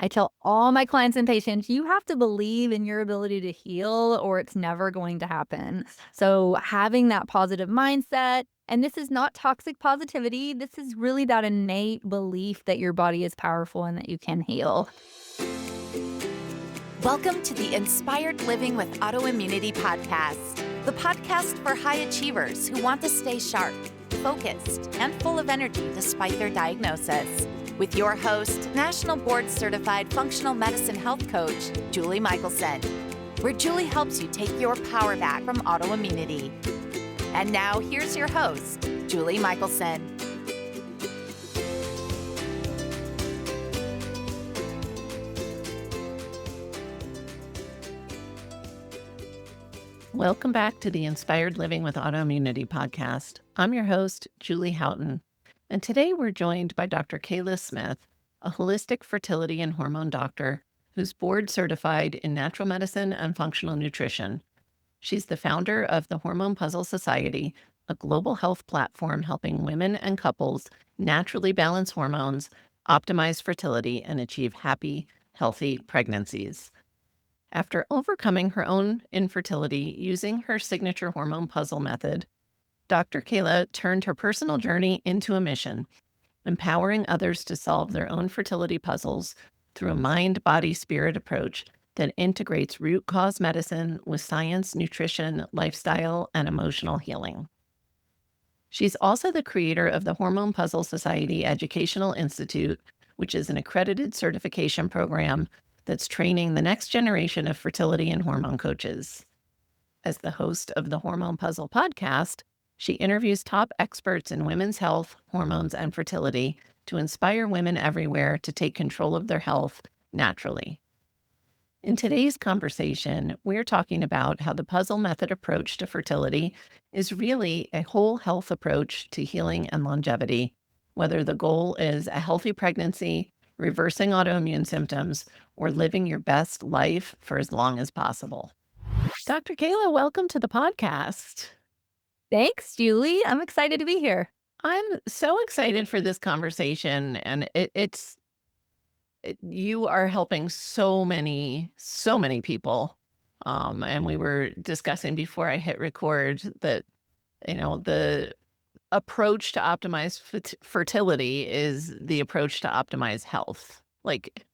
I tell all my clients and patients, you have to believe in your ability to heal or it's never going to happen. So, having that positive mindset, and this is not toxic positivity, this is really that innate belief that your body is powerful and that you can heal. Welcome to the Inspired Living with Autoimmunity podcast, the podcast for high achievers who want to stay sharp, focused, and full of energy despite their diagnosis. With your host, National Board Certified Functional Medicine Health Coach, Julie Michelson, where Julie helps you take your power back from autoimmunity. And now here's your host, Julie Michelson. Welcome back to the Inspired Living with Autoimmunity podcast. I'm your host, Julie Houghton, and today we're joined by Dr. Kela Smith, a holistic fertility and hormone doctor who's board certified in natural medicine and functional nutrition. She's the founder of the Hormone Puzzle Society, a global health platform helping women and couples naturally balance hormones, optimize fertility, and achieve happy, healthy pregnancies. After overcoming her own infertility using her signature hormone puzzle method, Dr. Kela turned her personal journey into a mission, empowering others to solve their own fertility puzzles through a mind, body, spirit approach that integrates root cause medicine with science, nutrition, lifestyle, and emotional healing. She's also the creator of the Hormone Puzzle Society Educational Institute, which is an accredited certification program that's training the next generation of fertility and hormone coaches. As the host of the Hormone Puzzle podcast, she interviews top experts in women's health, hormones, and fertility to inspire women everywhere to take control of their health naturally. In today's conversation, we're talking about how the puzzle method approach to fertility is really a whole health approach to healing and longevity, whether the goal is a healthy pregnancy, reversing autoimmune symptoms, or living your best life for as long as possible. Dr. Kela, welcome to the podcast. Thanks, Julie. I'm excited to be here. I'm so excited for this conversation, and you are helping so many people. And we were discussing before I hit record that, the approach to optimize fertility is the approach to optimize health. Like,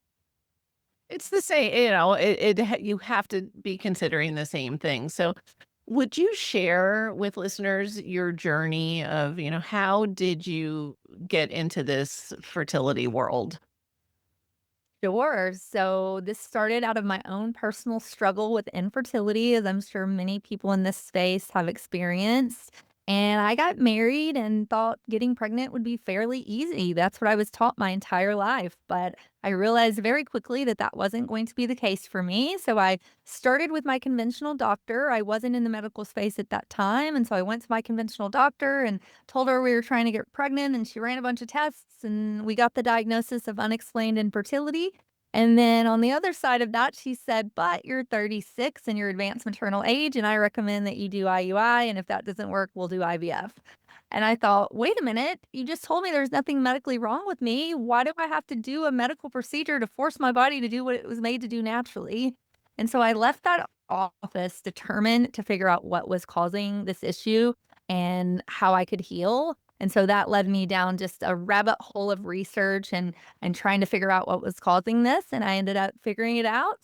it's the same, you have to be considering the same thing. So would you share with listeners your journey of, how did you get into this fertility world? Sure. So, this started out of my own personal struggle with infertility, as I'm sure many people in this space have experienced. And I got married and thought getting pregnant would be fairly easy. That's what I was taught my entire life. But I realized very quickly that that wasn't going to be the case for me. So I started with my conventional doctor. I wasn't in the medical space at that time. And so I went to my conventional doctor and told her we were trying to get pregnant. And she ran a bunch of tests and we got the diagnosis of unexplained infertility. And then on the other side of that, she said, but you're 36 and you're advanced maternal age, and I recommend that you do IUI. And if that doesn't work, we'll do IVF. And I thought, wait a minute, you just told me there's nothing medically wrong with me. Why do I have to do a medical procedure to force my body to do what it was made to do naturally? And so I left that office determined to figure out what was causing this issue and how I could heal. And so that led me down just a rabbit hole of research and trying to figure out what was causing this, and I ended up figuring it out.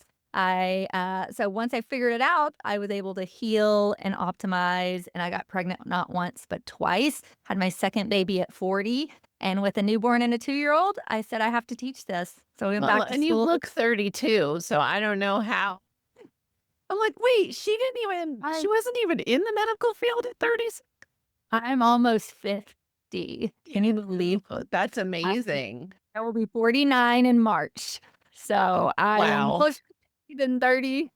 So once I figured it out, I was able to heal and optimize, and I got pregnant not once, but twice, had my second baby at 40, and with a newborn and a 2-year-old, I said, "I have to teach this." So I went Well, back to and you school. look 32, so I don't know how. I'm like, wait, she I wasn't even in the medical field at 30. I'm almost 50. Can you believe That's I amazing. I will be 49 in March. So I am Wow. closer than 30.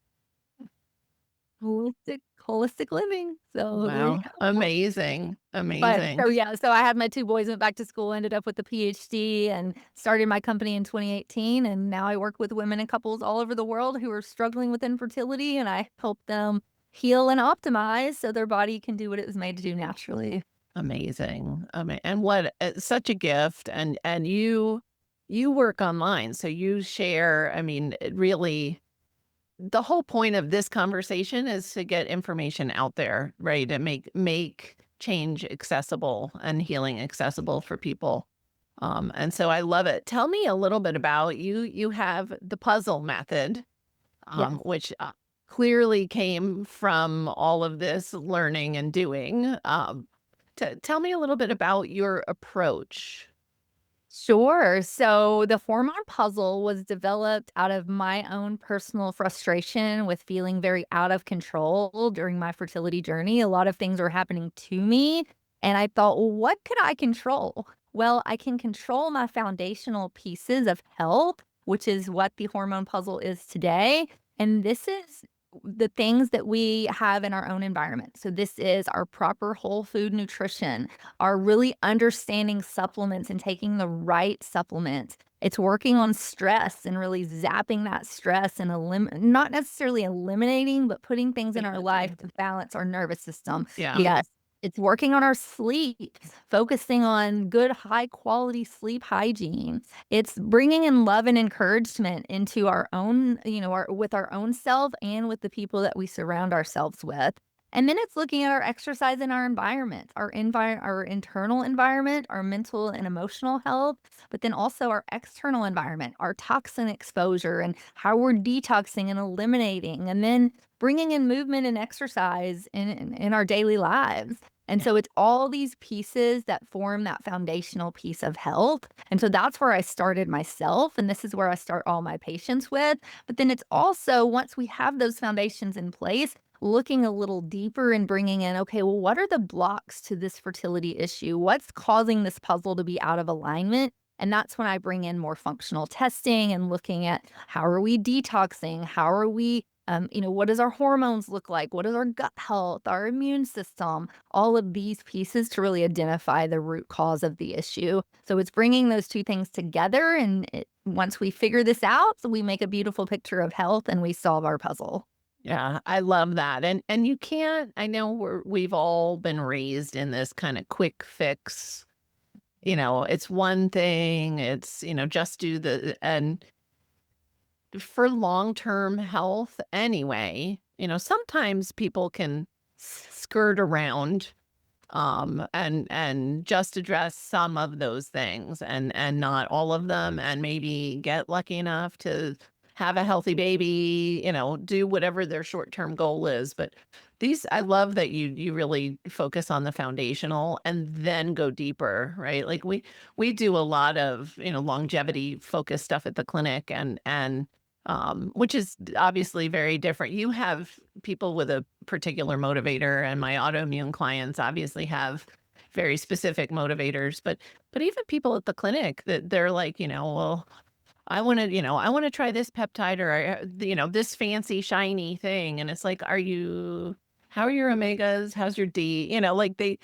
Holistic living. So there you Wow. go. Amazing. But Amazing. so yeah, so I had my 2 boys, went back to school, ended up with a PhD, and started my company in 2018, and now I work with women and couples all over the world who are struggling with infertility, and I help them heal and optimize so their body can do what it was made to do naturally. Amazing. And what such a gift. And you you work online, so you share, I mean, it really the whole point of this conversation is to get information out there, right? And make change accessible and healing accessible for people. And so I love it. Tell me a little bit about you. You have the puzzle method, Yes. which clearly came from all of this learning and doing. Tell me a little bit about your approach. Sure. So the hormone puzzle was developed out of my own personal frustration with feeling very out of control during my fertility journey. A lot of things were happening to me. And I thought, well, what could I control? Well, I can control my foundational pieces of health, which is what the hormone puzzle is today. And this is the things that we have in our own environment. So, this is our proper whole food nutrition, are really understanding supplements and taking the right supplements. It's working on stress and really zapping that stress and not necessarily eliminating, but putting things in our life to balance our nervous system. Yeah. Yes. It's working on our sleep, focusing on good, high quality sleep hygiene. It's bringing in love and encouragement into our own, with our own self and with the people that we surround ourselves with. And then it's looking at our exercise in our environment, our internal environment, our mental and emotional health, but then also our external environment, our toxin exposure and how we're detoxing and eliminating, and then bringing in movement and exercise in our daily lives. And so it's all these pieces that form that foundational piece of health. And so that's where I started myself. And this is where I start all my patients with. But then it's also, once we have those foundations in place, looking a little deeper and bringing in, okay, well, what are the blocks to this fertility issue? What's causing this puzzle to be out of alignment? And that's when I bring in more functional testing and looking at how are we detoxing? How are we, what does our hormones look like? What is our gut health, our immune system? All of these pieces to really identify the root cause of the issue. So it's bringing those two things together. And once we figure this out, so we make a beautiful picture of health and we solve our puzzle. Yeah, I love that. And you can't I know we've all been raised in this kind of quick fix, it's one thing, it's, just do the and for long-term health anyway, sometimes people can skirt around and just address some of those things and not all of them and maybe get lucky enough to have a healthy baby, do whatever their short-term goal is. But these I love that you really focus on the foundational and then go deeper, right? Like we do a lot of, longevity focused stuff at the clinic and which is obviously very different. You have people with a particular motivator, and my autoimmune clients obviously have very specific motivators. But even people at the clinic that they're like, well, I want to try this peptide or this fancy shiny thing, and it's like, how are your omegas? How's your D? Like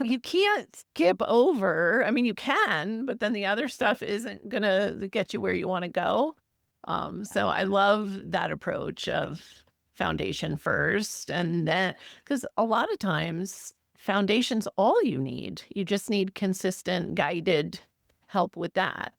you can't skip over. I mean, you can, but then the other stuff isn't gonna get you where you want to go. So I love that approach of foundation first, and then because a lot of times foundation's all you need. You just need consistent, guided help with that.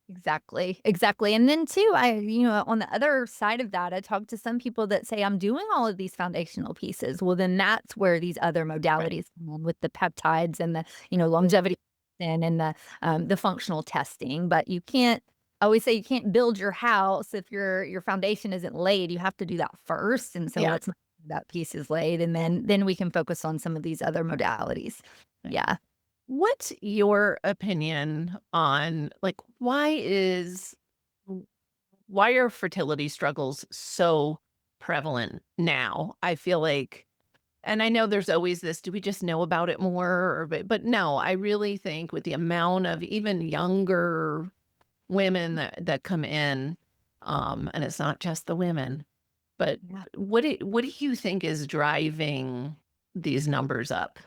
Exactly, exactly, and then too, on the other side of that, I talk to some people that say, "I'm doing all of these foundational pieces." Well, then that's where these other Right. modalities come in with the peptides and the, longevity and the functional testing, but you can't I always say you can't build your house if your foundation isn't laid. You have to do that first, and so Yeah. let's make sure that piece is laid, and then we can focus on some of these other modalities. Yeah. What's your opinion on like why are fertility struggles so prevalent now? I feel like and I know there's always this, do we just know about it more but no, I really think with the amount of even younger women that come in and it's not just the women, but what do you think is driving these numbers up?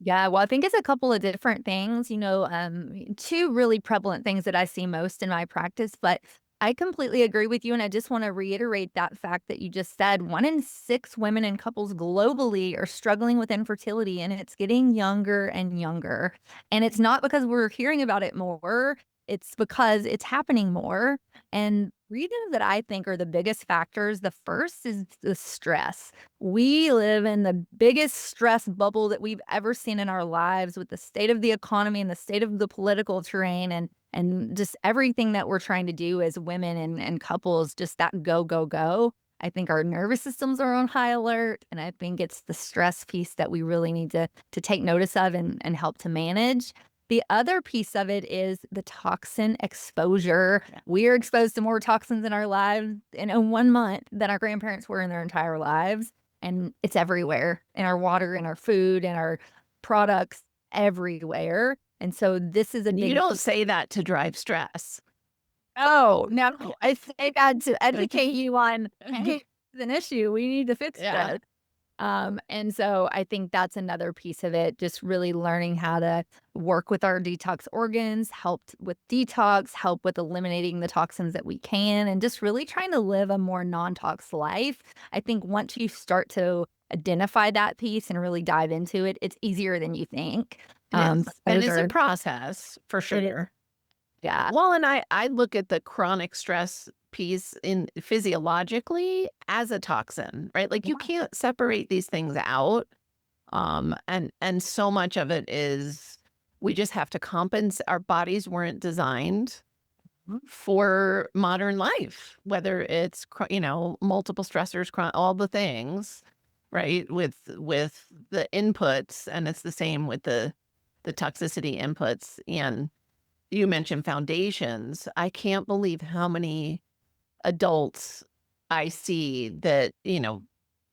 Yeah, well, I think it's a couple of different things, two really prevalent things that I see most in my practice, but I completely agree with you. And I just want to reiterate that fact that you just said 1 in 6 women and couples globally are struggling with infertility, and it's getting younger and younger. And it's not because we're hearing about it more. it's because it's happening more. And reasons that I think are the biggest factors, the first is the stress. We live in the biggest stress bubble that we've ever seen in our lives with the state of the economy and the state of the political terrain and just everything that we're trying to do as women and couples, just that go, go, go. I think our nervous systems are on high alert. And I think it's the stress piece that we really need to take notice of and help to manage. The other piece of it is the toxin exposure. Yeah. We're exposed to more toxins in our lives in 1 month than our grandparents were in their entire lives. And it's everywhere in our water, in our food, in our products, everywhere. And so this is a You big don't say that to drive stress. Oh, no, I say that to educate you on, "Hey, it's an issue, we need to fix Yeah. this." And so I think that's another piece of it, just really learning how to work with our detox organs, with detox, help with eliminating the toxins that we can, and just really trying to live a more non-tox life. I think once you start to identify that piece and really dive into it, it's easier than you think. It is. And Those it's a are process for It is. sure. Yeah. Well, and I look at the chronic stress piece in physiologically as a toxin, right? Like you Yeah. can't separate these things out. And so much of it is we just have to compensate. Our bodies weren't designed Mhm. for modern life, whether it's multiple stressors, all the things, right? With the inputs, and it's the same with the toxicity inputs. And you mentioned foundations. I can't believe how many adults I see that,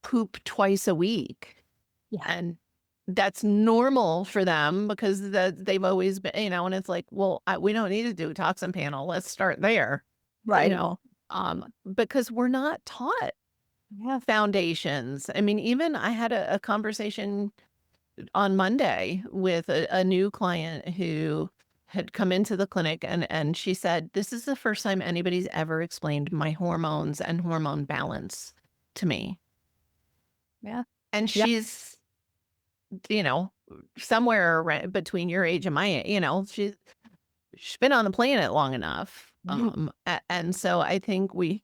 poop twice a week. Yeah. And that's normal for them because they've always been, and it's like, well, we don't need to do a toxin panel. Let's start there, you Right. know, because we're not taught Yeah. foundations. I mean, even I had a conversation on Monday with a new client who had come into the clinic and she said, "This is the first time anybody's ever explained my hormones and hormone balance to me." Yeah. And Yeah. she's, you know, somewhere between your age and my age, she's been on the planet long enough. Mhm. And so I think we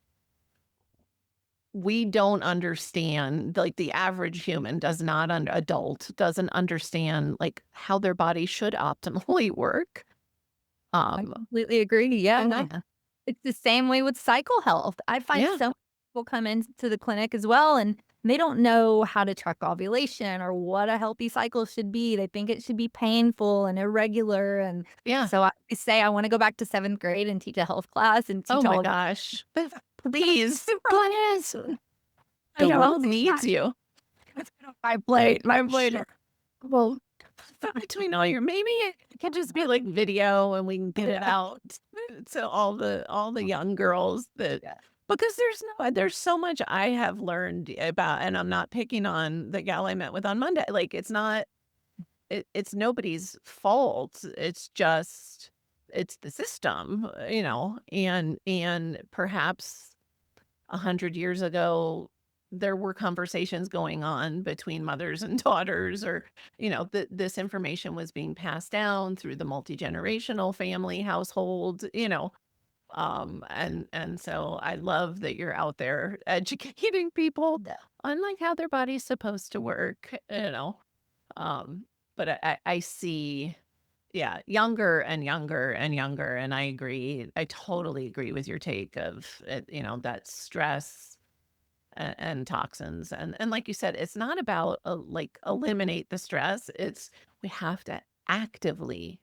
don't understand, like the average human does not adult doesn't understand like how their body should optimally work. I Um, completely agree, yeah. yeah, It's the same way with cycle health. I find yeah, so many people come into the clinic as well, and they don't know how to track ovulation or what a healthy cycle should be. They think it should be painful and irregular, and yeah. so I say I wanna go back to 7th grade and teach a health class and Oh teach my all of gosh. Please, please. I The know. world needs you. That's been on my plate Sure. Well, between all your maybe it can just be like video and we can get it Yeah. out to all the young girls that Yeah. because there's so much I have learned about, and I'm not picking on the gal I met with on Monday. Like it's not it's nobody's fault. It's just it's the system, and perhaps 100 years ago, there were conversations going on between mothers and daughters, or, this information was being passed down through the multi-generational family household, and so I love that you're out there educating people on like how their body's supposed to work, um, but I see, yeah, younger and younger and younger, and I agree. I totally agree with your take of it, that stress and toxins, and like you said, it's not about like eliminate the stress. It's we have to actively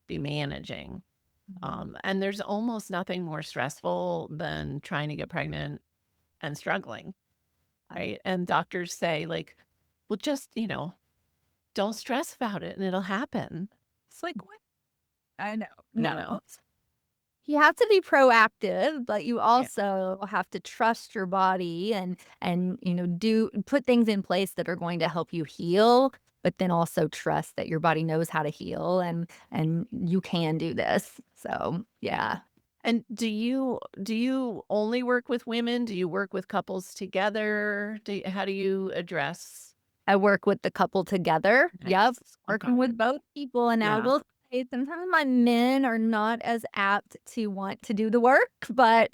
be managing. Mhm. And there's almost nothing more stressful than trying to get pregnant and struggling, right? And doctors say like, well, just don't stress about it and it'll happen. It's like what? I know. You No. know? You have to be proactive, but you Yeah. also have to trust your body and do put things in place that are going to help you heal, but then also trust that your body knows how to heal and you can do this. So, yeah. And do you only work with women? Do you work with couples together? How do you address? I work with the couple together. Yep. Nice. Okay. Working with both people and now Yeah. both Sometimes my men are not as apt to want to do the work, but,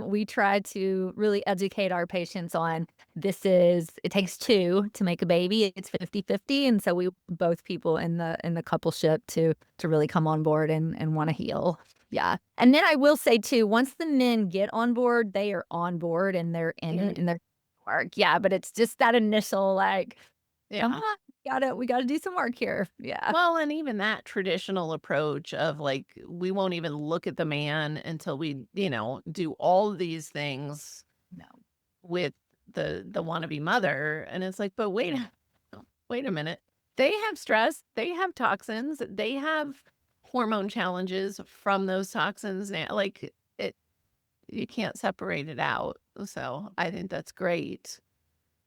we try to really educate our patients on it takes 2 to make a baby, it's 50-50, and so we both people in the coupleship to really come on board and wanna heal. Yeah, and then I will say too, once the men get on board, they are on board and they're in it and they're work. Yeah, but it's just that initial, like, "Come Yeah. on, we gotta do some work here." Yeah. Well, and even that traditional approach of like, we won't even look at the man until we, do all these things No. with the wannabe mother. And it's like, but wait a minute. They have stress, they have toxins, they have hormone challenges from those toxins now. Like it you can't separate it out. So I think that's great.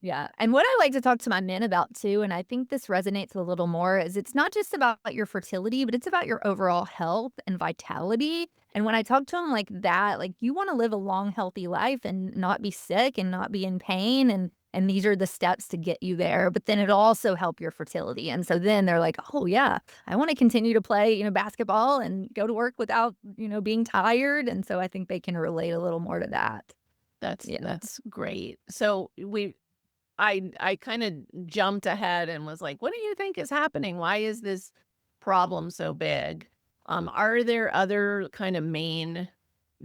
Yeah, and what I like to talk to my men about too, and I think this resonates a little more, is it's not just about your fertility, but it's about your overall health and vitality. And when I talk to them like that, like you want to live a long, healthy life and not be sick and not be in pain, and these are the steps to get you there. But then it'll also help your fertility. And so then they're like, oh yeah, I want to continue to play, basketball and go to work without, being tired. And so I think they can relate a little more to that. That's Yeah. that's great. So I kinda jumped ahead and was like, "What do you think is happening? Why is this problem so big?" Are there other kind of main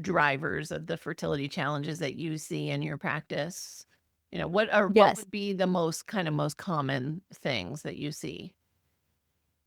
drivers of the fertility challenges that you see in your practice? What Yes. would be the most common things that you see?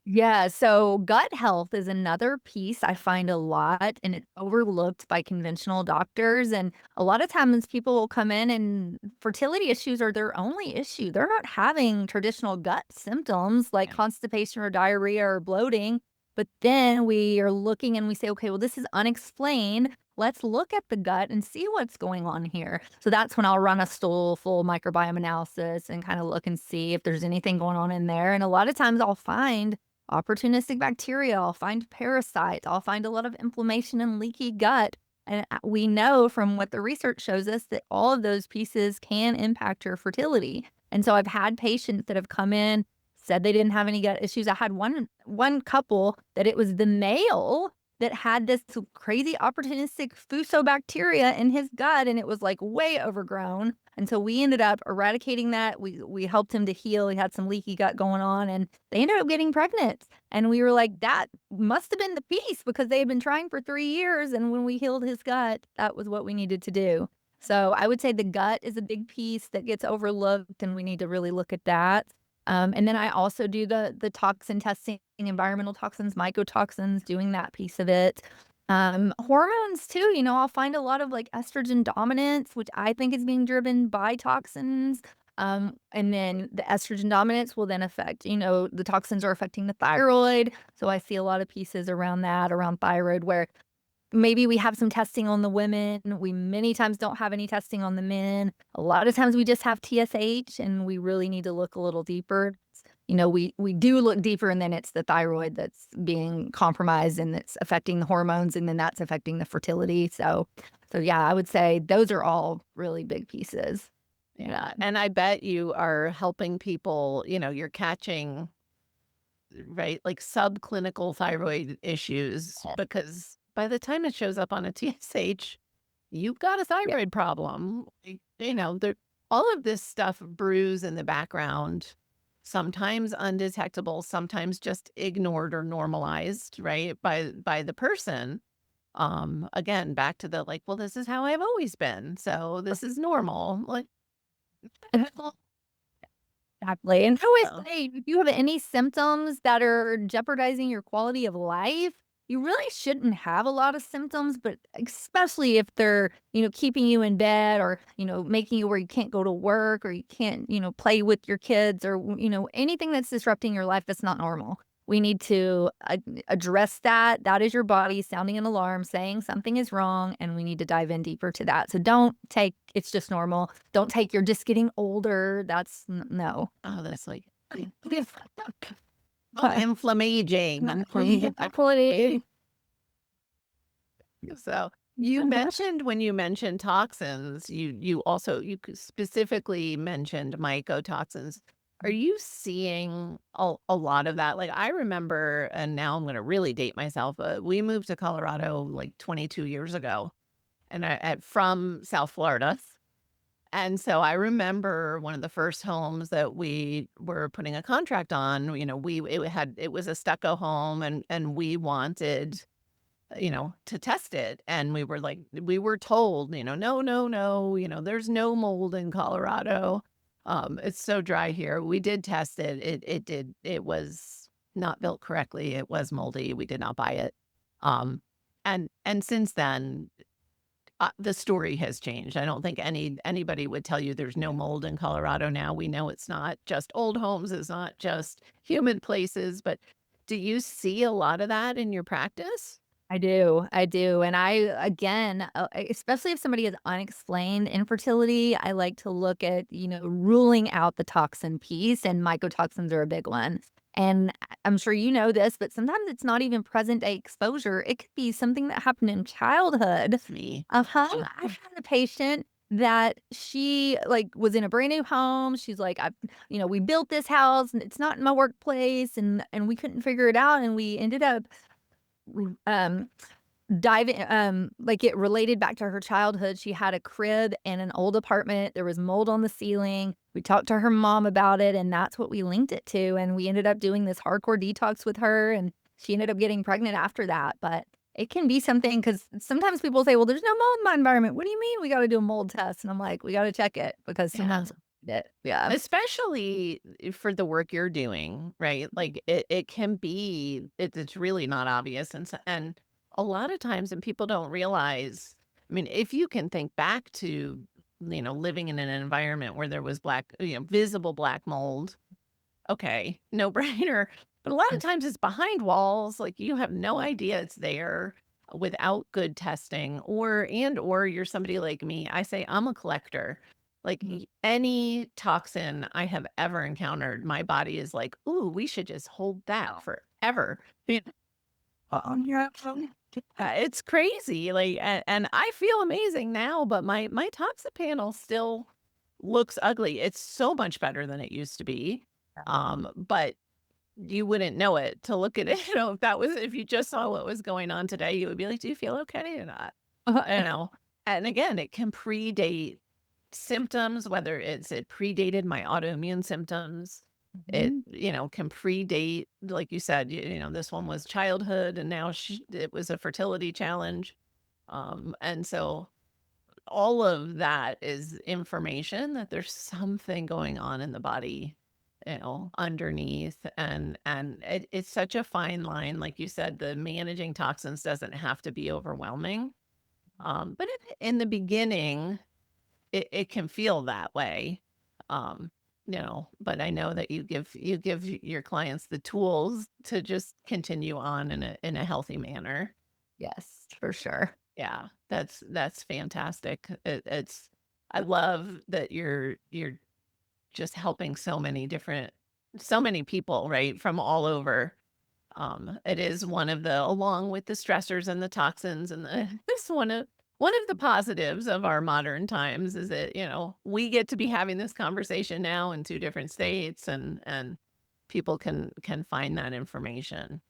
Yeah, so gut health is another piece I find a lot, and it's overlooked by conventional doctors. And a lot of times people will come in and fertility issues are their only issue. They're not having traditional gut symptoms like Right. constipation or diarrhea or bloating. But then we are looking and we say, okay, well, this is unexplained. Let's look at the gut and see what's going on here. So that's when I'll run a stool full microbiome analysis and kind of look and see if there's anything going on in there. And a lot of times I'll find opportunistic bacteria, I'll find parasites, I'll find a lot of inflammation and leaky gut. And we know from what the research shows us that all of those pieces can impact your fertility. And so I've had patients that have come in, said they didn't have any gut issues. I had one couple that it was the male that had this crazy opportunistic fusobacteria in his gut and it was like way overgrown. And so we ended up eradicating that. We helped him to heal. He had some leaky gut going on and they ended up getting pregnant. And we were like, that must have been the piece because they had been trying for 3 years. And when we healed his gut, that was what we needed to do. So I would say the gut is a big piece that gets overlooked, and we need to really look at that. And then I also do the toxin testing, environmental toxins, mycotoxins, doing that piece of it. Hormones too, I'll find a lot of like estrogen dominance, which I think is being driven by toxins. And then the estrogen dominance will then affect, the toxins are affecting the thyroid. So I see a lot of pieces around that, around thyroid, where maybe we have some testing on the women. We many times don't have any testing on the men. A lot of times we just have TSH and we really need to look a little deeper. We do look deeper and then it's the thyroid that's being compromised and it's affecting the hormones and then that's affecting the fertility. So yeah, I would say those are all really big pieces. Yeah, and I bet you are helping people, you're catching, right, like subclinical thyroid issues because by the time it shows up on a TSH, you've got a Yeah. thyroid problem. All of this stuff brews in the background, sometimes undetectable, sometimes just ignored or normalized, right, by the person. Again, back to the like, well, this is how I've always been, so this is normal. Like, Exactly, and I always oh, say, if you have any symptoms that are jeopardizing your quality of life, you really shouldn't have a lot of symptoms, but especially if they're, keeping you in bed or, making you where you can't go to work or you can't, play with your kids or, anything that's disrupting your life that's not normal. We need to address that. That is your body sounding an alarm, saying something is wrong, and we need to dive in deeper to that. So don't take it's just normal. Don't take you're just getting older. That's no. oh, that's like But inflammaging. quality. So you mentioned when you mentioned toxins, you specifically mentioned mycotoxins. Are you seeing a lot of that? Like, I remember, and now I'm gonna really date myself, we moved to Colorado, like, 22 years ago, and from South Florida, and so I remember one of the first homes that we were putting a contract on, it was a stucco home, and we wanted, to test it, and we were told, "No, no, no, there's no mold in Colorado. It's so dry here." We did test it. It was not built correctly. It was moldy. We did not buy it. Um, and since then, the story has changed. I don't think anybody would tell you there's no mold in Colorado now. We know it's not just old homes, it's not just humid places, but do you see a lot of that in your practice? I do, and again, especially if somebody has unexplained infertility, I like to look at, ruling out the toxin piece, and mycotoxins are a big one. And I'm sure you know this, but sometimes it's not even present day exposure. It could be something that happened in childhood. It's me. Uh-huh. I've had a patient that she, like, was in a brand new home. She's like, we built this house and it's not in my workplace, and we couldn't figure it out, and we ended up um, diving like, it related back to her childhood. She had a crib in an old apartment, there was mold on the ceiling. We talked to her mom about it, and that's what we linked it to, and we ended up doing this hardcore detox with her, and she ended up getting pregnant after that. But it can be something, because sometimes people say, "Well, there's no mold in my environment." "What do you mean we gotta do a mold test?" And I'm like, "We gotta check it," because Yeah. sometimes it yeah. Especially for the work you're doing, right? Like, it can be it's really not obvious, and a lot of times, and people don't realize, I mean, if you can think back to, living in an environment where there was visible black mold, okay, no-brainer, but a lot of times it's behind walls, like, you have no idea it's there without good testing, or you're somebody like me. I say I'm a collector. Like, Mhm. any toxin I have ever encountered, my body is like, "Ooh, we should just hold that forever." You kn Yeah. It's crazy, like, and I feel amazing now, but my toxin panel still looks ugly. It's so much better than it used to be, but you wouldn't know it to look at it, if you just saw what was going on today, you would be like, "Do you feel okay or not?" You know? And again, it can predate symptoms, whether it predated my autoimmune symptoms. It, Mhm. can predate, like you said, this one was childhood, and now it was a fertility challenge. And so all of that is information that there's something going on in the body, underneath, and it's such a fine line. Like you said, the managing toxins doesn't have to be overwhelming. But in the beginning, it can feel that way. Um, but I know that you give your clients the tools to just continue on in a healthy manner. Yes, for sure. Yeah, that's fantastic. I love that you're just helping so many people, right, from all over. It is one of the along with the stressors and the toxins and this one of the positives of our modern times is that, we get to be having this conversation now in 2 different states, and people can find that information.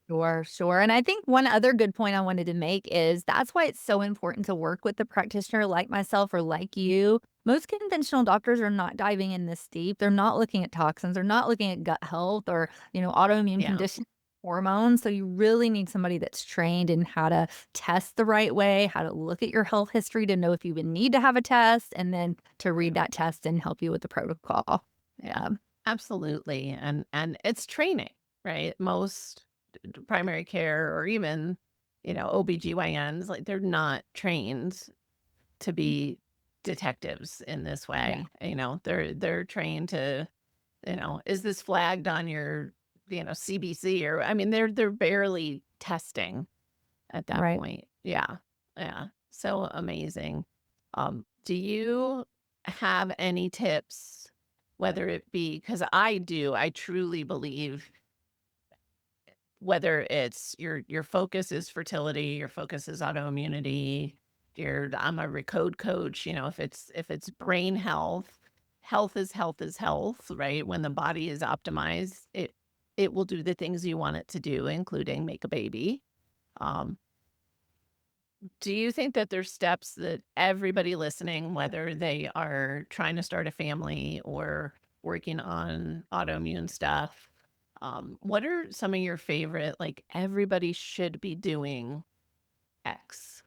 Sure, sure. And I think one other good point I wanted to make is that's why it's so important to work with a practitioner like myself or like you. Most conventional doctors are not diving in this deep. They're not looking at toxins. They're not looking at gut health or, autoimmune Yeah. conditions, hormones. So you really need somebody that's trained in how to test the right way, how to look at your health history to know if you even need to have a test, and then to read that test and help you with the protocol. Yeah, Yeah. absolutely, and it's training, right? Most primary care or even, OBGYNs, like, they're not trained to be detectives in this Yeah. way, they're trained to, is this flagged on your, CBC, or I mean, they're barely testing at that Right. point. Yeah, yeah, so amazing. Do you have any tips, whether it be, because I truly believe, whether it's your focus is fertility, your focus is autoimmunity, I'm a recode coach, if it's brain health, health is health, right? When the body is optimized, it will do the things you want it to do, including make a baby. Um, do you think that there's steps that everybody listening, whether they are trying to start a family or working on autoimmune stuff, what are some of your favorite, like everybody should be doing X?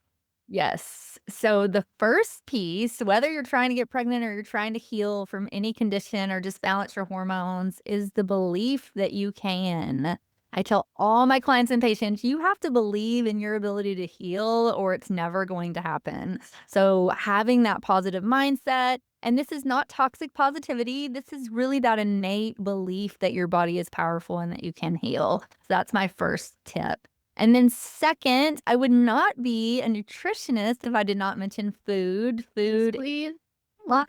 Yes. So the first piece, whether you're trying to get pregnant or you're trying to heal from any condition or just balance your hormones, is the belief that you can. I tell all my clients and patients, you have to believe in your ability to heal or it's never going to happen. So having that positive mindset, and this is not toxic positivity, this is really that innate belief that your body is powerful and that you can heal. So that's my first tip. And then second, I would not be a nutritionist if I did not mention food. Yes, Food please. Lot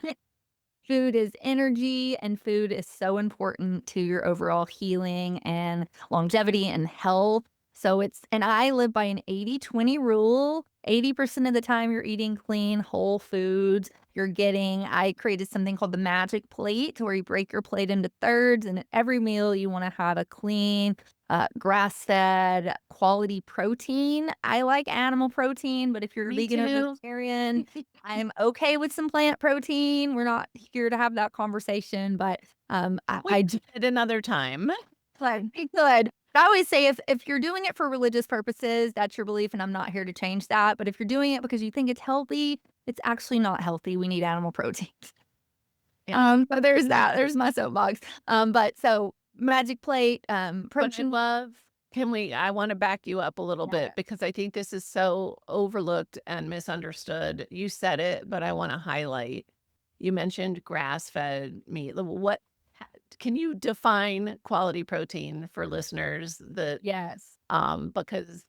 Food is energy, and food is so important to your overall healing and longevity and health. So and I live by an 80-20 rule. 80% of the time you're eating clean, whole foods. I created something called the magic plate where you break your plate into thirds, and at every meal you want to have a clean, grass-fed, quality protein. I like animal protein, but if you're Me vegan or too. vegetarian, I'm okay with some plant protein. We're not here to have that conversation, but, We I did it another time. good. I always say if you're doing it for religious purposes, that's your belief, and I'm not here to change that, but if you're doing it because you think it's healthy, it's actually not healthy. We need animal protein. Yeah. But there's that. There's my soapbox. But so magic plate, But I protein. love I wanna back you up a little bit Yeah. because I think this is so overlooked and misunderstood. You said it, but I wanna highlight. You mentioned grass-fed meat. What ha can you define quality protein for listeners that, Yes. because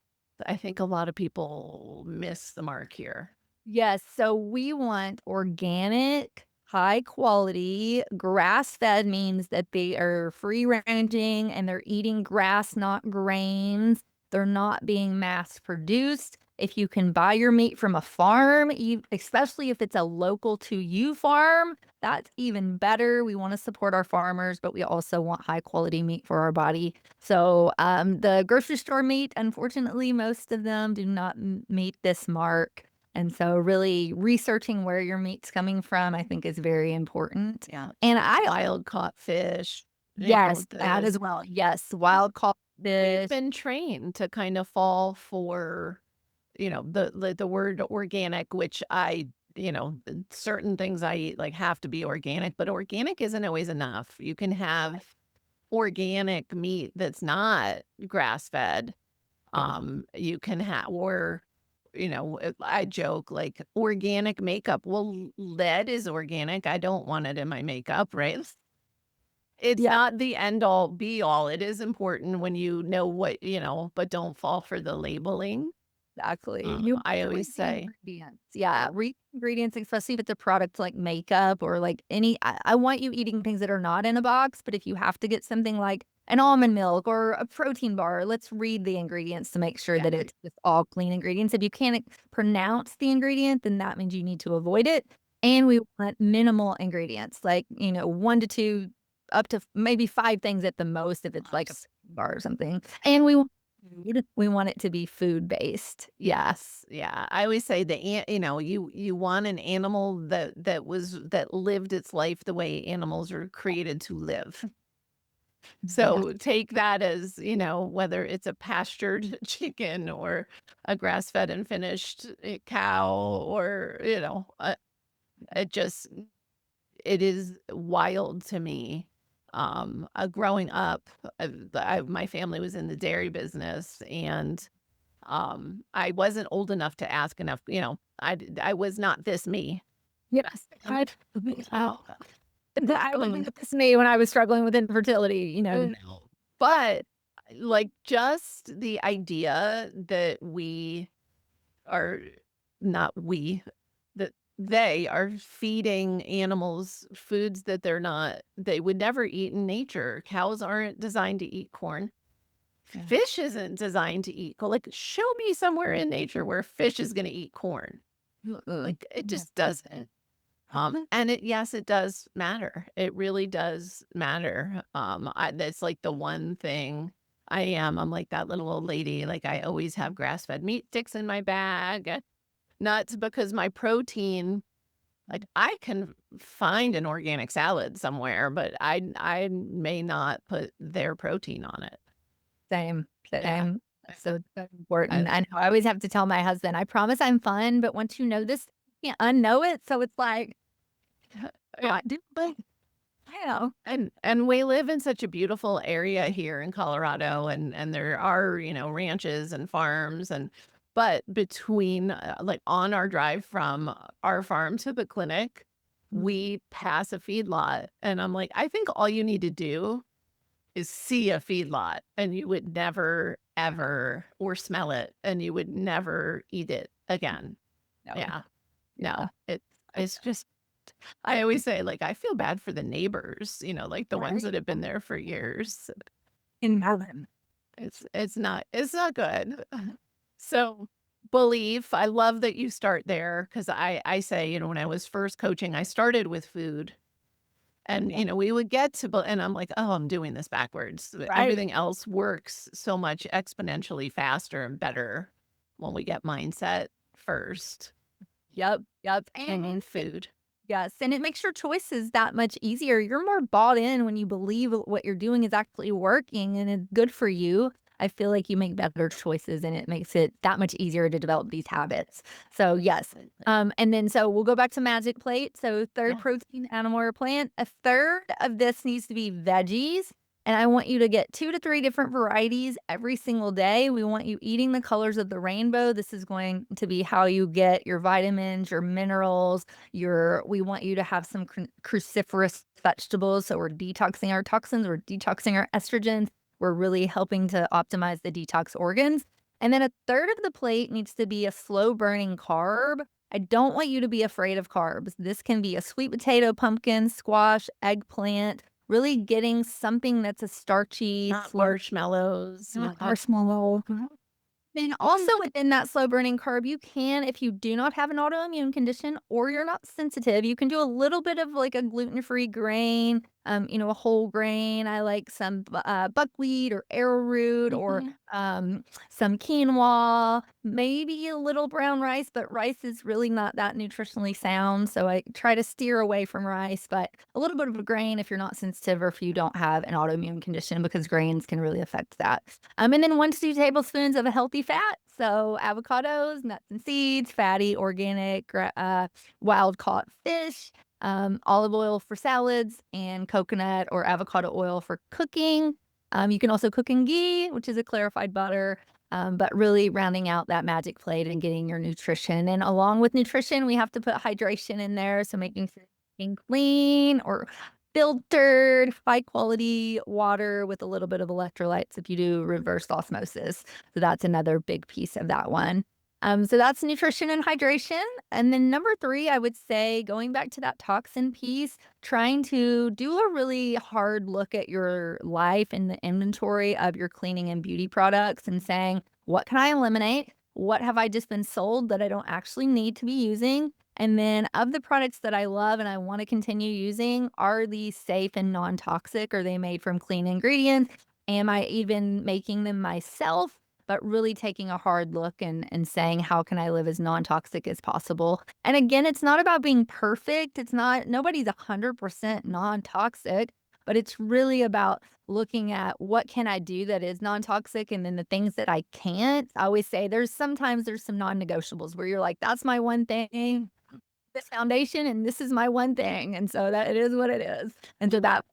I think a lot of people miss the mark here. Yes, so we want organic, high quality, grass fed means that they are free ranging and they're eating grass, not grains. They're not being mass produced. If you can buy your meat from a farm, especially if it's a local to you farm, that's even better. We want to support our farmers, but we also want high quality meat for our body. So the grocery store meat, unfortunately, most of them do not meet this mark. And so really researching where your meat's coming from, I think is very important. Yeah. And Wild caught fish, yes, that the as well. Yes, wild caught we've fish. been trained to kind of fall for, the word organic, which certain things I eat, like, have to be organic, but organic isn't always enough. You can have organic meat that's not grass-fed. You can have or, I joke, like, organic makeup. Well, lead is organic. I don't want it in my makeup, right? It's Yeah, not the end all be all. It is important when you know what, but don't fall for the labeling. exactly. You want I to read always the say, ingredients. Yeah, read the ingredients, especially if it's a product like makeup or like I want you eating things that are not in a box, but if you have to get something like an almond milk or a protein bar, let's read the ingredients to make sure yeah, that it's just all clean ingredients. If you can't pronounce the ingredient, then that means you need to avoid it. And we want minimal ingredients, like, 1 to 2, up to maybe 5 things at the most if it's like a abs bar or something. And we want it to be food-based. Yeah. yes, yeah. I always say you want an animal that lived its life the way animals are created to live. Yeah. So take that as, whether it's a pastured chicken or a grass-fed and finished cow or, it just it is wild to me. Growing up, my family was in the dairy business and I wasn't old enough to ask enough, I was not this me. Yes. Oh, I would think this me when I was struggling with infertility. No. But, like, just the idea that we are not we, that they are feeding animals foods that they would never eat in nature. Cows aren't designed to eat corn. Yeah. Fish isn't designed to eat like, show me somewhere in nature where fish is gonna eat corn. Mm-mm. Like, it Yeah. just doesn't. And yes, it does matter. It really does matter. That's like the one thing I'm like that little old lady. Like I always have grass-fed meat sticks in my bag, nuts, because my protein, like I can find an organic salad somewhere, but I may not put their protein on it. Same, Yeah. same. So I, important. I know I always have to tell my husband, "I promise I'm fun, but once you know this, you can't unknow it." So it's like, yeah, do but I know. and we live in such a beautiful area here in Colorado, and there are, ranches and farms, and but between, like, on our drive from our farm to the clinic, we pass a feedlot, and I'm like, "I think all you need to do is see a feedlot, and you would never, ever or smell it, and you would never eat it again." No. Yeah. Yeah. No, it's just I always say, like, I feel bad for the neighbors, like the ones Right? that have been there for years. In Melon. It's not good. So, belief, I love that you start there because I say, when I was first coaching, I started with food and, we would get to and I'm like, "Oh, I'm doing this backwards." Right? Everything else works so much exponentially faster and better when we get mindset first Yep, yep, and then and food. yes, and it makes your choices that much easier. You're more bought in when you believe what you're doing is actually working and it's good for you. I feel like you make better choices and it makes it that much easier to develop these habits. So yes. And then so we'll go back to magic plate. So third Yeah. protein, animal or plant. A third of this needs to be veggies. And I want you to get 2 to 3 different varieties every single day. We want you eating the colors of the rainbow. This is going to be how you get your vitamins, your minerals, your we want you to have some cruciferous vegetables, so we're detoxing our toxins, we're detoxing our estrogens, we're really helping to optimize the detox organs. And then a third of the plate needs to be a slow burning carb. I don't want you to be afraid of carbs. This can be a sweet potato, pumpkin, squash, eggplant, really getting something that's a starchy, Not slow marshmallows, not not marshmallow. Then also within that slow burning carb, you can, if you do not have an autoimmune condition or you're not sensitive, you can do a little bit of like a gluten-free grain, a whole grain. I like some buckwheat or arrowroot or Mhm. some quinoa, maybe a little brown rice, but rice is really not that nutritionally sound. So I try to steer away from rice, but a little bit of a grain if you're not sensitive or if you don't have an autoimmune condition because grains can really affect that. And then 1 to 2 tablespoons of a healthy fat. So avocados, nuts and seeds, fatty, organic, wild caught fish, olive oil for salads, and coconut or avocado oil for cooking. You can also cook in ghee, which is a clarified butter. But really rounding out that magic plate and getting your nutrition. And along with nutrition, we have to put hydration in there. So making sure you're drinking clean or filtered, high quality water with a little bit of electrolytes if you do reverse osmosis. So that's another big piece of that one. So that's nutrition and hydration. And then number three, I would say going back to that toxin piece, trying to do a really hard look at your life and the inventory of your cleaning and beauty products and saying, what can I eliminate? What have I just been sold that I don't actually need to be using? And then of the products that I love and I want to continue using, are these safe and non-toxic? Are they made from clean ingredients? Am I even making them myself? But really taking a hard look and saying, how can I live as non-toxic as possible? And again, it's not about being perfect. It's not, nobody's 100% non-toxic, but it's really about looking at what can I do that is non-toxic and then the things that I can't. I always say sometimes there's some non-negotiables where you're like, that's my one thing, this foundation, and this is my one thing. And so that it is what it is. And so that,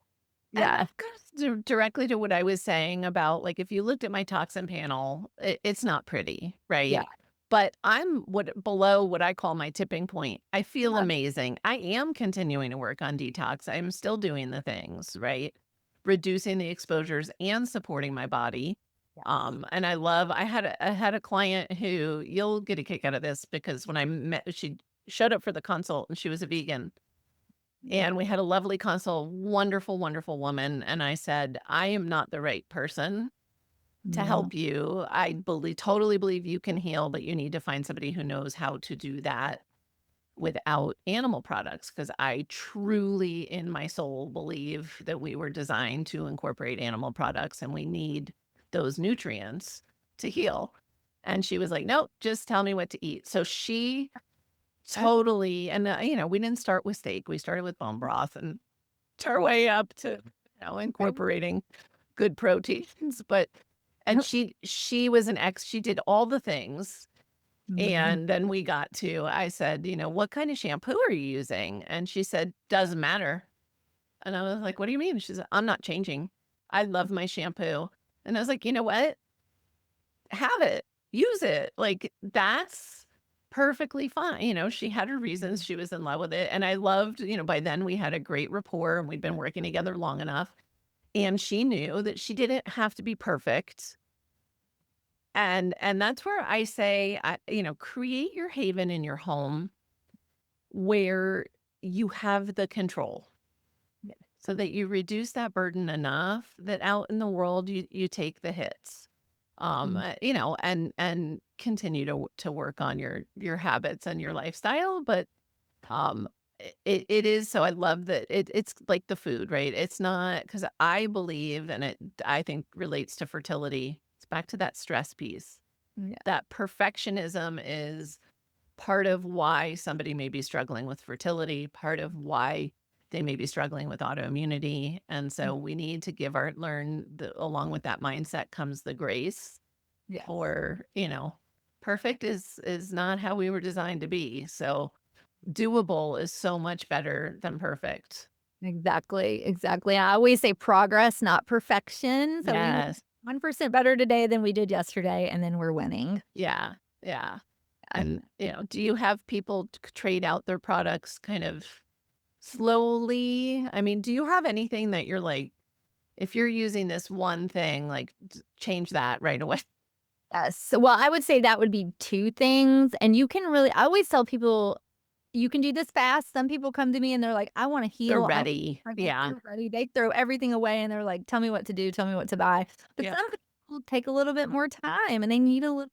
And yeah, that goes directly to what I was saying about, like, if you looked at my toxin panel, it's not pretty, yeah, right? But I'm below what I call my tipping point. I feel yeah, amazing. I am continuing to work on detox. I'm still doing the things, right? Reducing the exposures and supporting my body. yeah. And I had a client who you'll get a kick out of this because when I met, she showed up for the consult and she was a vegan. And we had a lovely consult, wonderful, wonderful woman, and I said, "I am not the right person to Yeah. help you. I totally believe you can heal, but you need to find somebody who knows how to do that without animal products because I truly, in my soul, believe that we were designed to incorporate animal products and we need those nutrients to heal. And she was like, "Nope, just tell me what to eat." So she totally, and we didn't start with steak. We started with bone broth and worked our way up to, incorporating good proteins. But and she was she did all the things. Mhm. And then we got to, I said, "What kind of shampoo are you using?" And she said, "Doesn't matter." And I was like, "What do you mean?" She said, "I'm not changing. I love my shampoo." And I was like, "You know what? Have it. Use it." Like, that's perfectly fine. She had her reasons. She was in love with it. And I loved, by then we had a great rapport and we'd been working together long enough. And she knew that she didn't have to be perfect. And that's where I say, create your haven in your home where you have the control so that you reduce that burden enough that out in the world you take the hits. Mhm. And continue to work on your habits and your lifestyle, but it is, so I love that it's like the food, right? It's not, because I believe, and it I think relates to fertility. It's back to that stress piece. Yeah. That perfectionism is part of why somebody may be struggling with fertility, part of why they may be struggling with autoimmunity. And so we need to learn along with that mindset comes the grace Yes. for, perfect is not how we were designed to be. So doable is so much better than perfect. Exactly, exactly. I always say progress, not perfection. So we Yes. 1% better today than we did yesterday, and then we're winning. Yeah. Yeah. Yeah. And, do you have people trade out their products kind of slowly? I mean, do you have anything that you're like, if you're using this one thing, like change that right away? Yes. So, well, I would say that would be 2 things, and you can really I always tell people, "You can do this fast." Some people come to me and they're like, "I wanna They're heal, I want ready. Yeah. they're ready." They throw everything away and they're like, "Tell me what to do, tell me what to buy." But Yeah. some people take a little bit more time and they need a little,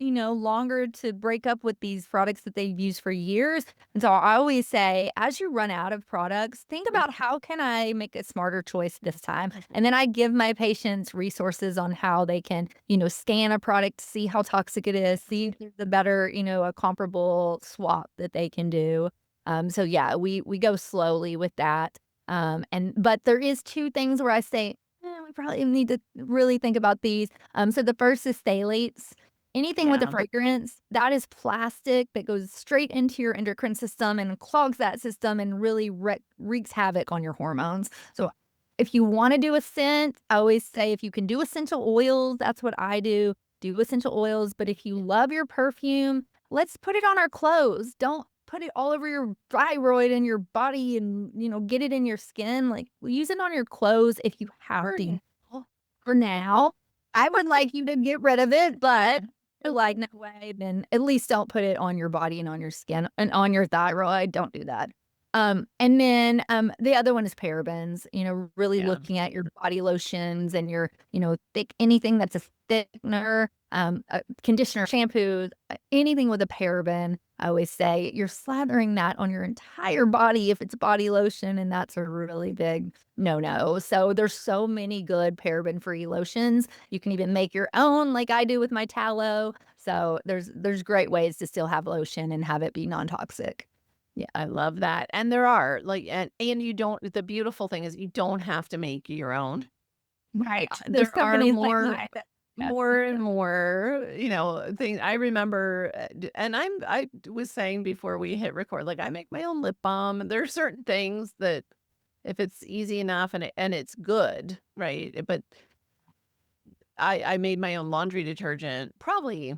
longer to break up with these products that they've used for years. And so I always say, as you run out of products, think about how can I make a smarter choice this time? And then I give my patients resources on how they can, scan a product, see how toxic it is, see if there's a better, a comparable swap that they can do. So yeah, we go slowly with that. But there is 2 things where I say, we probably need to really think about these. So the first is phthalates. Anything with a Yeah. fragrance, that is plastic that goes straight into your endocrine system and clogs that system and really wreaks havoc on your hormones. So if you wanna do a scent, I always say if you can do essential oils, that's what I do. Do essential oils, but if you love your perfume, let's put it on our clothes. Don't put it all over your thyroid and your body and, get it in your skin. Like, use it on your clothes if you have For the now. for now. I would like you to get rid of it, but you're like, "No way," then at least don't put it on your body and on your skin and on your thyroid, don't do that. And then, the other one is parabens, really Yeah. looking at your body lotions and your, thick anything that's a thickener, conditioner, shampoo, anything with a paraben, I always say you're slathering that on your entire body if it's body lotion, and that's a really big no-no. So there's so many good paraben-free lotions. You can even make your own like I do with my tallow. So there's great ways to still have lotion and have it be non-toxic. Yeah. I love that. And there are like, and you don't, the beautiful thing is you don't have to make your own. Right. There's There are companies like more that. Yes. more and more, things I remember, and I was saying before we hit record, like I make my own lip balm. There are certain things that if it's easy enough and it's good, right? But I made my own laundry detergent probably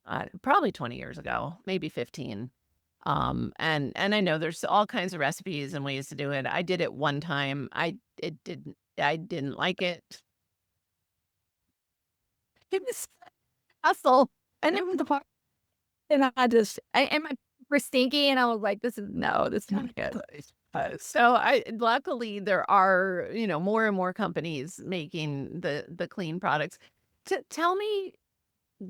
20 years ago, maybe 15. And I know there's all kinds of recipes and ways to do it. I did it one time. I didn't like it. It was hustle, and it was the part and and my were stinky, and I was like, this is not good." So luckily there are, more and more companies making the clean products. Tell me,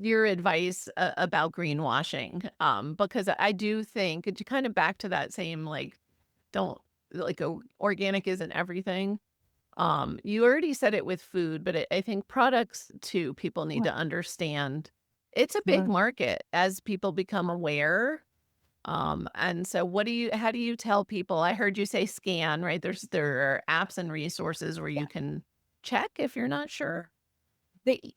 your advice about greenwashing, because I do think to kind of back to that same like don't like organic isn't everything. You already said it with food, but I think products too, people need to Right. understand it's a big Right. market as people become aware. And so how do you tell people? I heard you say scan, right? There are apps and resources where you can check if you're not sure.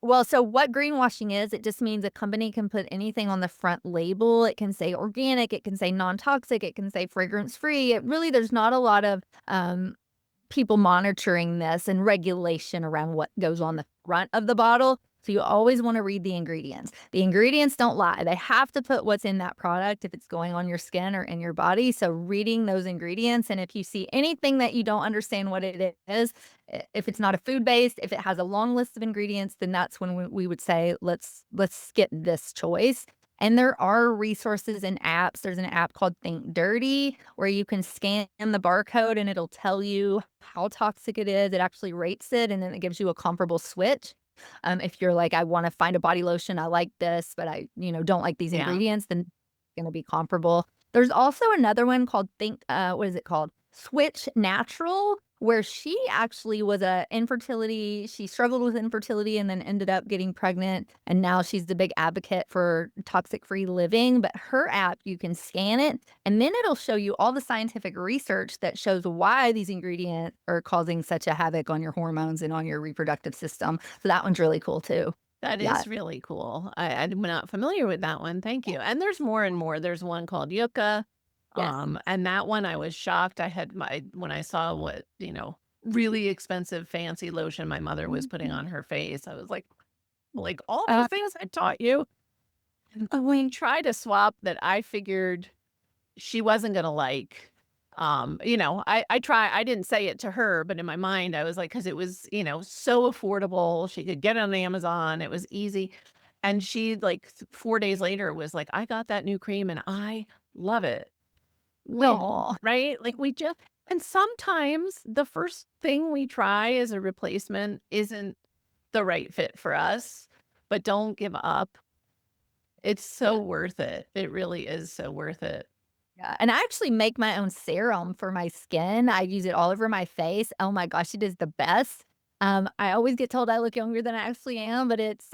Well, so what greenwashing is, it just means a company can put anything on the front label. It can say organic, it can say non-toxic, it can say fragrance free. It really there's not a lot of people monitoring this and regulation around what goes on the front of the bottle. So you always want to read the ingredients. The ingredients don't lie. They have to put what's in that product if it's going on your skin or in your body. So reading those ingredients, and if you see anything that you don't understand what it is, if it's not a food based, if it has a long list of ingredients, then that's when we would say let's skip this choice. And there are resources and apps. There's an app called Think Dirty where you can scan the barcode and it'll tell you how toxic it is. It actually rates it and then it gives you a comparable switch. If you're like, I want to find a body lotion, I like this, but I don't like these Yeah. ingredients, then it's going to be comparable. There's also another one called what is it called? Switch Natural, where she actually was a infertility. She struggled with infertility and then ended up getting pregnant. And now she's the big advocate for toxic free living. But her app, you can scan it and then it'll show you all the scientific research that shows why these ingredients are causing such a havoc on your hormones and on your reproductive system. So that one's really cool too. That Yeah. is really cool. I'm not familiar with that one. Thank you. And there's more and more. There's one called Yucca. Yes. And that one I was shocked. I had when I saw what, really expensive fancy lotion my mother was putting Mhm. on her face, I was like all the Uh, things I taught you. We tried a swap that I figured she wasn't gonna like. I didn't say it to her, but in my mind, I was like, because it was, so affordable. She could get it on Amazon. It was easy. And she, like, 4 days later was like, I got that new cream and I love it. no. Right? Like, and sometimes the first thing we try as a replacement isn't the right fit for us, but don't give up. It's so worth it. It really is so worth it. Yeah, and I actually make my own serum for my skin. I use it all over my face. Oh my gosh, it is the best. I always get told I look younger than I actually am, but it's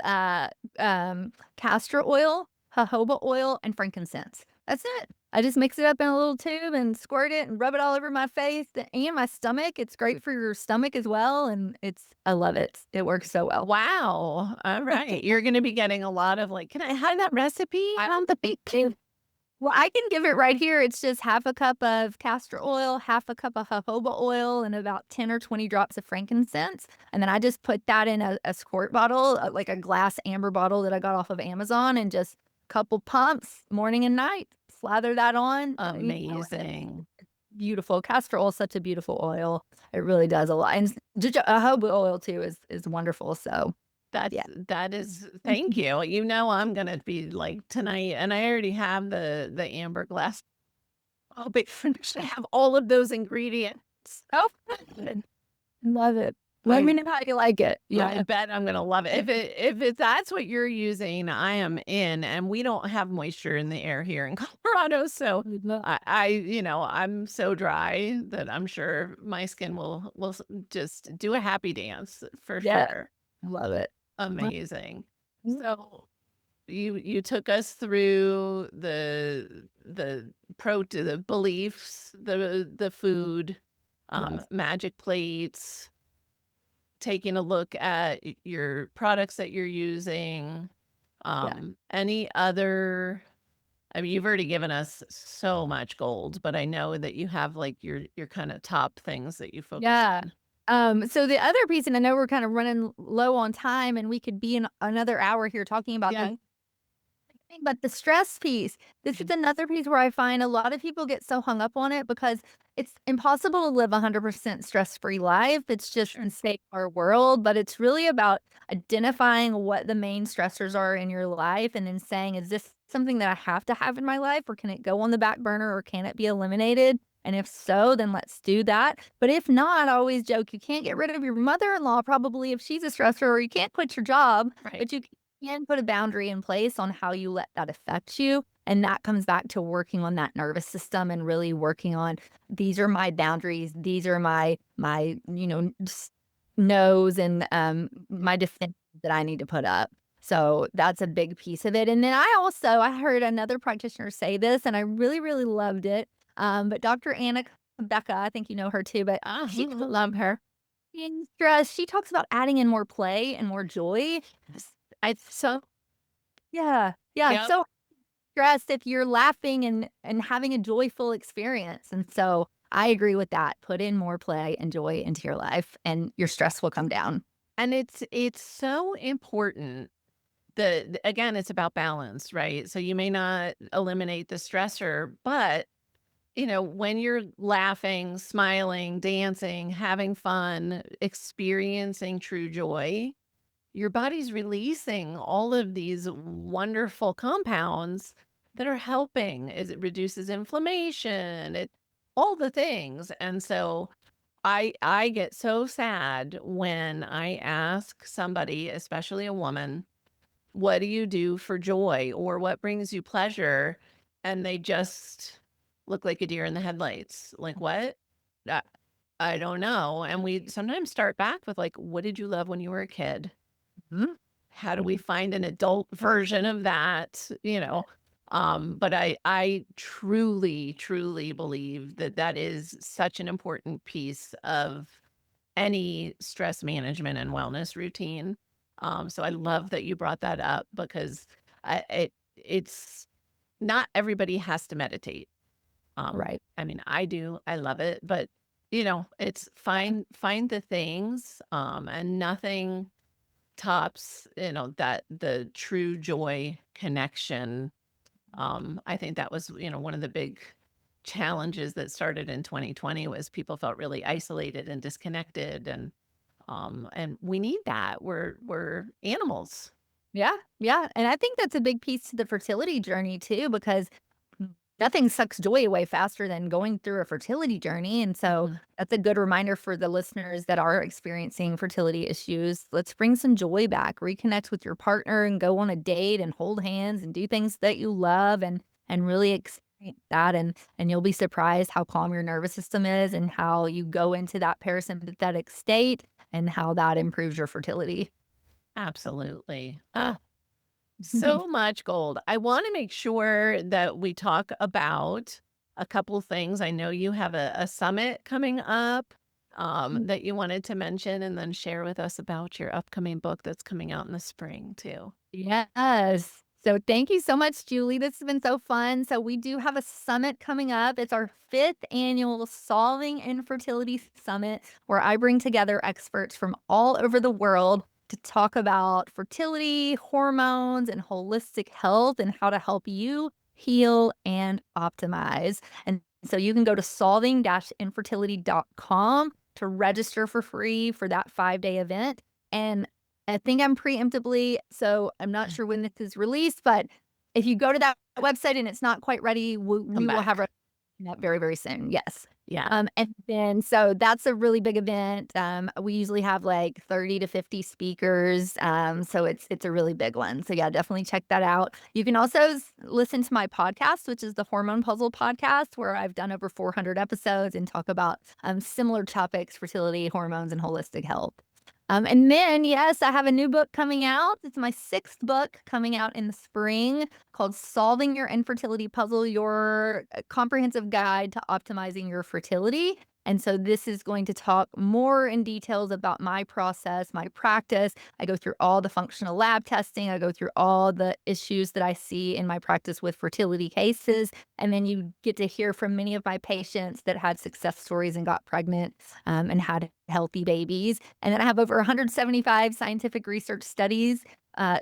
castor oil, jojoba oil, and frankincense. That's it. I just mix it up in a little tube and squirt it and rub it all over my face and my stomach. It's great for your stomach as well, and I love it. It works so well. Wow. All right. You're gonna be getting a lot of like, "Can I have that recipe?" I On the big Well, I can give it right here. It's just half a cup of castor oil, half a cup of jojoba oil, and about 10 or 20 drops of frankincense. And then I just put that in a squirt bottle, like a glass amber bottle that I got off of Amazon, and just a couple pumps morning and night. Slather that on. Amazing. Beautiful. Castor oil is such a beautiful oil. It really does a lot. And jojoba oil too is wonderful. So yeah. That is thank you. You know I'm gonna be like tonight, and I already have the amber glass. Oh, but I have all of those ingredients. Oh, good. Love it. Let I me know how you like it. I Yeah. bet I'm gonna love it. If that's what you're using, I am in, and we don't have moisture in the air here in Colorado, so I'm so dry that I'm sure my skin will just do a happy dance for Yeah. sure. Love it. Amazing. Mm. So you took us through the beliefs, the food, Yes. magic plates, taking a look at your products that you're using. Yeah. Any other I mean, you've already given us so much gold, but I know that you have like your kind of top things that you focus Yeah. on. So the other piece, and I know we're kind of running low on time and we could be in another hour here talking about Yeah. things. But the stress piece, this is another piece where I find a lot of people get so hung up on it because it's impossible to live 100% stress-free life. It's just Sure. in our world, but it's really about identifying what the main stressors are in your life and then saying, is this something that I have to have in my life or can it go on the back burner or can it be eliminated? And if so, then let's do that. But if not, I always joke, you can't get rid of your mother-in-law probably if she's a stressor or you can't quit your job, Right. but you can put a boundary in place on how you let that affect you. And that comes back to working on that nervous system and really working on these are my boundaries. These are my no's and my defense that I need to put up. So that's a big piece of it. And then I heard another practitioner say this and I really, really loved it. But Dr. Anna Becca, I think you know her too, but she Love her. in stress, she talks about adding in more play and more joy. Yes. I so Yeah, yeah, Yep. so stressed if you're laughing and having a joyful experience, and so I agree with that. Put in more play and joy into your life, and your stress will come down. And it's so important. Again, it's about balance, right? So you may not eliminate the stressor, but when you're laughing, smiling, dancing, having fun, experiencing true joy, your body's releasing all of these wonderful compounds that are helping as it reduces inflammation, all the things. And so I get so sad when I ask somebody, especially a woman, what do you do for joy or what brings you pleasure? And they just look like a deer in the headlights. Like, what? I, I don't know. And we sometimes start back with, like, what did you love when you were a kid? Mhm. How do we find an adult version of that? But I truly, truly believe that that is such an important piece of any stress management and wellness routine. So I love that you brought that up because it's not everybody has to meditate. Right. I mean, I do, I love it, but it's find the things, and nothing tops, that the true joy connection. I think that was, one of the big challenges that started in 2020 was people felt really isolated and disconnected and we need that. We're animals. Yeah, yeah, and I think that's a big piece to the fertility journey too, because nothing sucks joy away faster than going through a fertility journey, and so Mhm. that's a good reminder for the listeners that are experiencing fertility issues. Let's bring some joy back, reconnect with your partner, and go on a date, and hold hands, and do things that you love, and really experience that, and you'll be surprised how calm your nervous system is, and how you go into that parasympathetic state, and how that improves your fertility. Absolutely. So much gold. I want to make sure that we talk about a couple things. I know you have a summit coming up, that you wanted to mention and then share with us about your upcoming book that's coming out in the spring too. Yes. So thank you so much, Julie. This has been so fun. So we do have a summit coming up. It's our fifth annual Solving Infertility Summit, where I bring together experts from all over the world to talk about fertility, hormones, and holistic health and how to help you heal and optimize. And so you can go to solving-infertility.com to register for free for that 5-day event. And I think I'm preemptively, so I'm not sure when this is released, but if you go to that website and it's not quite ready, Come we will have back. that very, very soon. Yes. Yeah. And then so that's a really big event. We usually have like 30 to 50 speakers. So it's a really big one. So yeah, definitely check that out. You can also listen to my podcast, which is the Hormone Puzzle podcast, where I've done over 400 episodes and talk about similar topics, fertility, hormones, and holistic health. And then, yes, I have a new book coming out. It's my sixth book coming out in the spring called Solving Your Infertility Puzzle, Your Comprehensive Guide to Optimizing Your Fertility. And so this is going to talk more in details about my process, my practice. I go through all the functional lab testing. I go through all the issues that I see in my practice with fertility cases. And then you get to hear from many of my patients that had success stories and got pregnant and had healthy babies. And then I have over 175 scientific research studies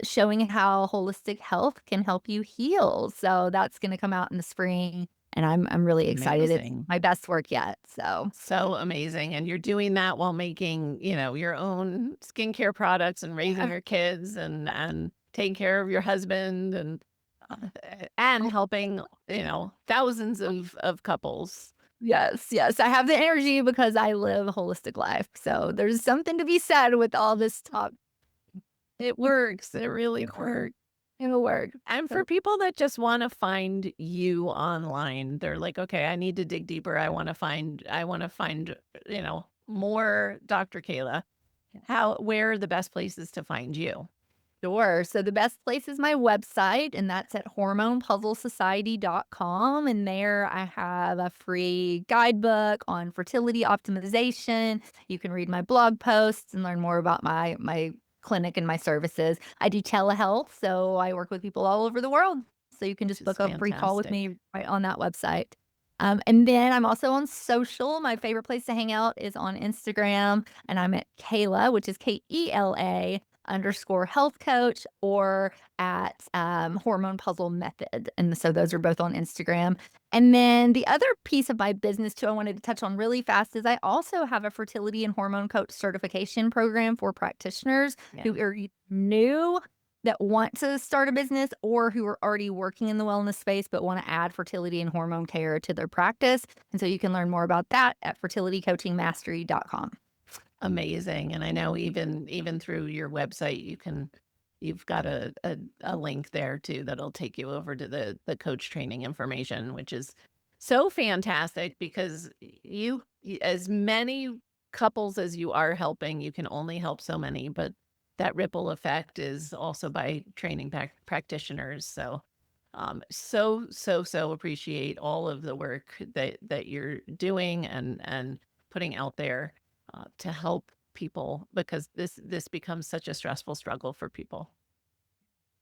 showing how holistic health can help you heal. So that's going to come out in the spring, and I'm really excited. It's Amazing. my best work yet. So So amazing. And you're doing that while making, your own skincare products and raising yeah. your kids and taking care of your husband and helping, thousands of couples. Yes, yes, I have the energy because I live a holistic life. So there's something to be said with all this talk. It works. It really It works. works. It'll work. And for So people that just want to find you online, they're like, okay, I need to dig deeper. I want to find, more Dr. Kayla. Where are the best places to find you? sure. So the best place is my website, and that's at hormonepuzzlesociety.com. And there I have a free guidebook on fertility optimization. You can read my blog posts and learn more about my clinic and my services. I do telehealth, so I work with people all over the world. So you can Which just is book a free call with fantastic. me right on that website. And then I'm also on social. My favorite place to hang out is on Instagram, and I'm at Kela, which is Kela underscore health coach, or at Hormone Puzzle Method. And so those are both on Instagram. And then the other piece of my business, too, I wanted to touch on really fast is I also have a fertility and hormone coach certification program for practitioners Yeah. who are new that want to start a business or who are already working in the wellness space but want to add fertility and hormone care to their practice. And so you can learn more about that at fertilitycoachingmastery.com. Amazing. And I know even through your website, you've got a link there too that'll take you over to the coach training information, which is so fantastic because as many couples as you are helping, you can only help so many, but that ripple effect is also by training practitioners. So so appreciate all of the work that you're doing and putting out there to help people because this becomes such a stressful struggle for people.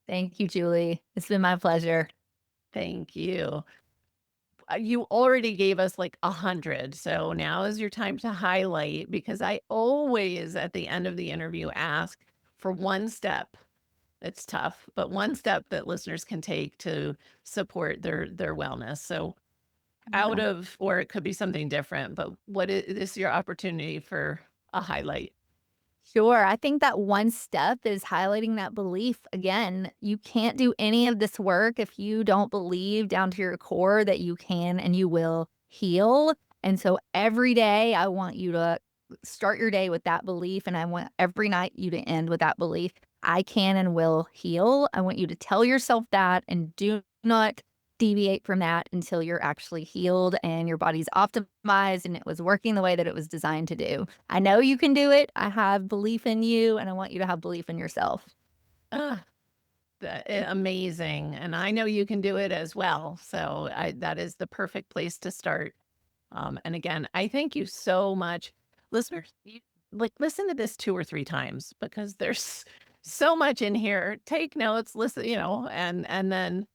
Thank you, Julie. It's been my pleasure. Thank you. You already gave us like 100, so now is your time to highlight because I always at the end of the interview ask for one step. It's tough, but one step that listeners can take to support their wellness. So out Yeah. of, or it could be something different, but what is this your opportunity for a highlight? Sure. I think that one step is highlighting that belief. Again, you can't do any of this work if you don't believe down to your core that you can and you will heal. And so every day, I want you to start your day with that belief. And I want every night you to end with that belief. I can and will heal. I want you to tell yourself that and do not deviate from that until you're actually healed and your body's optimized and it was working the way that it was designed to do. I know you can do it. I have belief in you, and I want you to have belief in yourself. Ah, amazing. And I know you can do it as well. So that is the perfect place to start. And again, I thank you so much. Listeners, like listen to this 2 or 3 times because there's so much in here. Take notes, listen, and then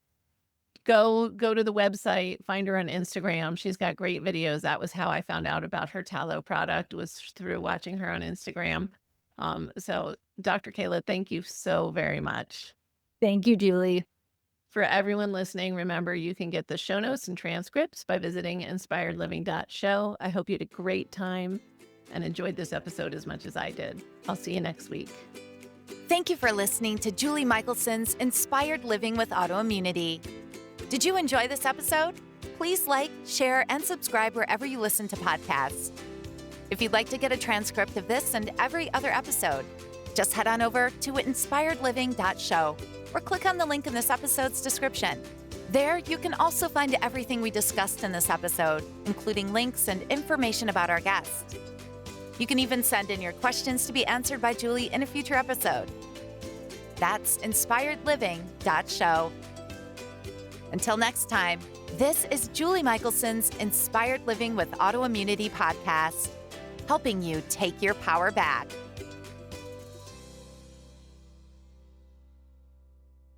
go to the website, find her on Instagram. She's got great videos. That was how I found out about her tallow product was through watching her on Instagram. So Dr. Kayla, thank you so very much. Thank you, Julie. For everyone listening, remember you can get the show notes and transcripts by visiting inspiredliving.show. I hope you had a great time and enjoyed this episode as much as I did. I'll see you next week. Thank you for listening to Julie Michelson's Inspired Living with Autoimmunity. Did you enjoy this episode? Please like, share, and subscribe wherever you listen to podcasts. If you'd like to get a transcript of this and every other episode, just head on over to inspiredliving.show or click on the link in this episode's description. There, you can also find everything we discussed in this episode, including links and information about our guest. You can even send in your questions to be answered by Julie in a future episode. That's inspiredliving.show. Until next time, this is Julie Michelson's Inspired Living with Autoimmunity podcast, helping you take your power back.